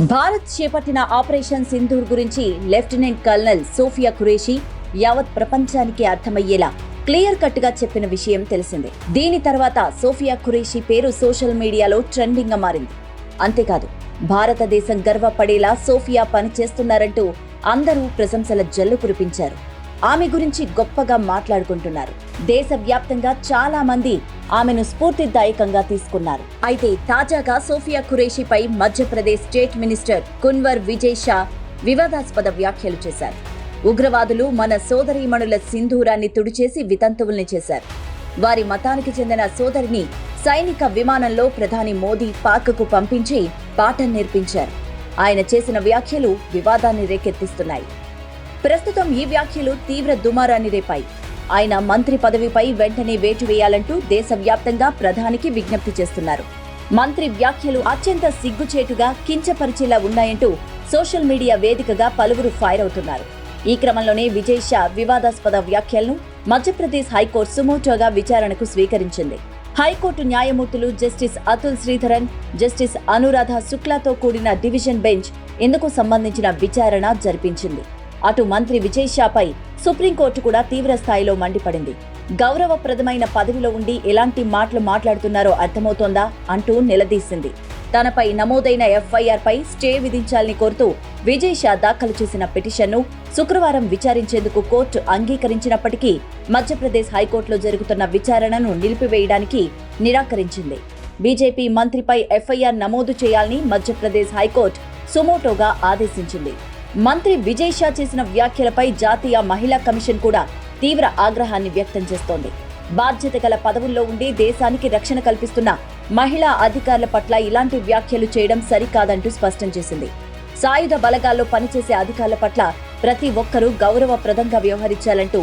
భారత్ చేపట్టిన ఆపరేషన్ సింధూర్ గురించి lieutenant colonel Sophia Qureshi యావత్ ప్రపంచానికి అర్థమయ్యేలా క్లియర్ కట్ గా చెప్పిన విషయం తెలిసిందే. దీని తర్వాత సోఫియా ఖురేషీ పేరు సోషల్ మీడియాలో ట్రెండింగ్ గా మారింది. అంతేకాదు, భారతదేశం గర్వపడేలా సోఫియా పనిచేస్తున్నారంటూ అందరూ ప్రశంసల జల్లు కురిపించారు. ఆమె గురించి గొప్పగా మాట్లాడుకుంటున్నారు. దేశవ్యాప్తంగా చాలా మంది ఆమెను స్ఫూర్తిదాయకంగా తీసుకున్నారు. అయితే తాజాగా సోఫియా ఖురేషీపై మధ్యప్రదేశ్ స్టేట్ మినిస్టర్ కున్వర్ విజయ్ షా వివాదాస్పద వ్యాఖ్యలు చేశారు. ఉగ్రవాదులు మన సోదరీమణుల సింధూరాన్ని తుడిచేసి వితంతువుల్ని చేశారు. వారి మతానికి చెందిన సోదరిని సైనిక విమానంలో ప్రధాని మోదీ పాక్కు పంపించి పాఠం నేర్పించారు. ఆయన చేసిన వ్యాఖ్యలు వివాదాన్ని రేకెత్తిస్తున్నాయి. ప్రస్తుతం ఈ వ్యాఖ్యలు తీవ్ర దుమారాన్ని రేపాయి. ఆయన మంత్రి పదవిపై వెంటనే వేటు వేయాలంటూ దేశవ్యాప్తంగా ప్రధానికి విజ్ఞప్తి చేస్తున్నారు. మంత్రి వ్యాఖ్యలు అత్యంత సిగ్గుచేటుగా, కించపరిచేలా ఉన్నాయంటూ సోషల్ మీడియా వేదికగా పలువురు ఫైర్ అవుతున్నారు. ఈ క్రమంలోనే విజయ్ షా వివాదాస్పద వ్యాఖ్యలను మధ్యప్రదేశ్ హైకోర్టు సుమోటోగా విచారణకు స్వీకరించింది. హైకోర్టు న్యాయమూర్తులు జస్టిస్ అతుల్ శ్రీధరన్, జస్టిస్ అనురాధ శుక్లాతో కూడిన డివిజన్ బెంచ్ ఇందుకు సంబంధించిన విచారణ జరిపించింది. అటు మంత్రి విజయ్ షాపై సుప్రీంకోర్టు కూడా తీవ్ర స్థాయిలో మండిపడింది. గౌరవప్రదమైన పదవిలో ఉండి ఎలాంటి మాటలు మాట్లాడుతున్నారో అర్థమవుతోందా అంటూ నిలదీసింది. తనపై నమోదైన ఎఫ్ఐఆర్ పై స్టే విధించాలని కోరుతూ విజయ్ షా దాఖలు చేసిన పిటిషన్ను శుక్రవారం విచారించేందుకు కోర్టు అంగీకరించినప్పటికీ మధ్యప్రదేశ్ హైకోర్టులో జరుగుతున్న విచారణను నిలిపివేయడానికి నిరాకరించింది. బీజేపీ మంత్రిపై ఎఫ్ఐఆర్ నమోదు చేయాలని మధ్యప్రదేశ్ హైకోర్టు సుమోటోగా ఆదేశించింది. మంత్రి విజయ్ షా చేసిన వ్యాఖ్యలపై జాతీయ మహిళా కమిషన్ కూడా తీవ్ర ఆగ్రహాన్ని వ్యక్తం చేస్తోంది. బాధ్యత గల పదవుల్లో ఉండి దేశానికి రక్షణ కల్పిస్తున్న మహిళా అధికారుల పట్ల ఇలాంటి వ్యాఖ్యలు చేయడం సరికాదంటూ స్పష్టం చేసింది. సాయుధ బలగాల్లో పనిచేసే అధికారుల పట్ల ప్రతి ఒక్కరూ గౌరవప్రదంగా వ్యవహరించాలంటూ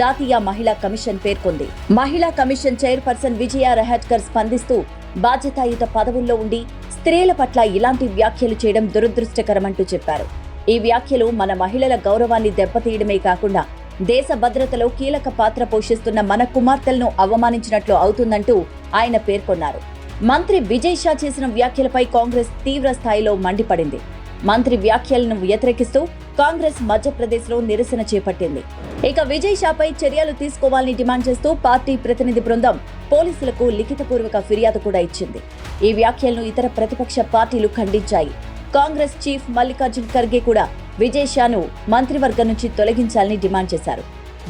జాతీయ మహిళా కమిషన్ పేర్కొంది. మహిళా కమిషన్ చైర్పర్సన్ విజయ రహాట్కర్ స్పందిస్తూ బాధ్యతాయుత పదవుల్లో ఉండి స్త్రీల పట్ల ఇలాంటి వ్యాఖ్యలు చేయడం దురదృష్టకరమంటూ చెప్పారు. ఈ వ్యాఖ్యలు మన మహిళల గౌరవాన్ని దెబ్బతీయడమే కాకుండా దేశ భద్రతలో కీలక పాత్ర పోషిస్తున్న మన కుమార్తెలను అవమానించినట్లు అవుతుందంటూ ఆయన పేర్కొన్నారు. మంత్రి విజయ్ షా చేసిన వ్యాఖ్యలపై కాంగ్రెస్ తీవ్ర స్థాయిలో మండిపడింది. మంత్రి వ్యాఖ్యలను వ్యతిరేకిస్తూ కాంగ్రెస్ మధ్యప్రదేశ్లో నిరసన చేపట్టింది. ఇక విజయ్ షాపై చర్యలు తీసుకోవాలని డిమాండ్ చేస్తూ పార్టీ ప్రతినిధి బృందం పోలీసులకు లిఖితపూర్వక ఫిర్యాదు కూడా ఇచ్చింది. ఈ వ్యాఖ్యలను ఇతర ప్రతిపక్ష పార్టీలు ఖండించాయి. కాంగ్రెస్ చీఫ్ మల్లికార్జున్ ఖర్గే కూడా విజయ్ షాను మంత్రివర్గం నుంచి తొలగించాలని డిమాండ్ చేశారు.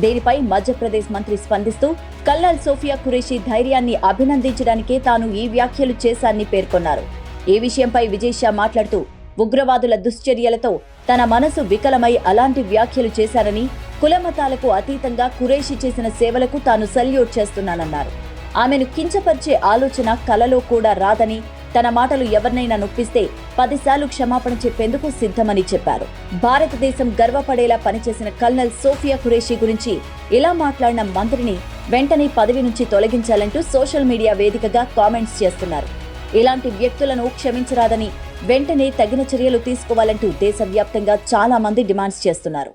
దీనిపై మధ్యప్రదేశ్ మంత్రి స్పందిస్తూ కల్నల్ సోఫియా ఖురేషీ ధైర్యాన్ని అభినందించడానికే తాను ఈ వ్యాఖ్యలు చేశానని పేర్కొన్నారు. ఈ విషయంపై విజయ్ షా మాట్లాడుతూ ఉగ్రవాదుల దుశ్చర్యలతో తన మనసు వికలమై అలాంటి వ్యాఖ్యలు చేశారని, కులమతాలకు అతీతంగా ఖురేషీ చేసిన సేవలకు తాను సల్యూట్ చేస్తున్నానన్నారు. ఆమెను కించపరిచే ఆలోచన కలలో కూడా రాదని, తన మాటలు ఎవరినైనా నొప్పిస్తే 10 సార్లు క్షమాపణ చెప్పేందుకు సిద్ధమని చెప్పారు. భారతదేశం గర్వపడేలా పనిచేసిన కల్నల్ సోఫియా ఖురేషీ గురించి ఇలా మాట్లాడిన మంత్రిని వెంటనే పదవి నుంచి తొలగించాలంటూ సోషల్ మీడియా వేదికగా కామెంట్స్ చేస్తున్నారు. ఇలాంటి వ్యక్తులను క్షమించరాదని, వెంటనే తగిన చర్యలు తీసుకోవాలంటూ దేశవ్యాప్తంగా చాలా మంది డిమాండ్స్ చేస్తున్నారు.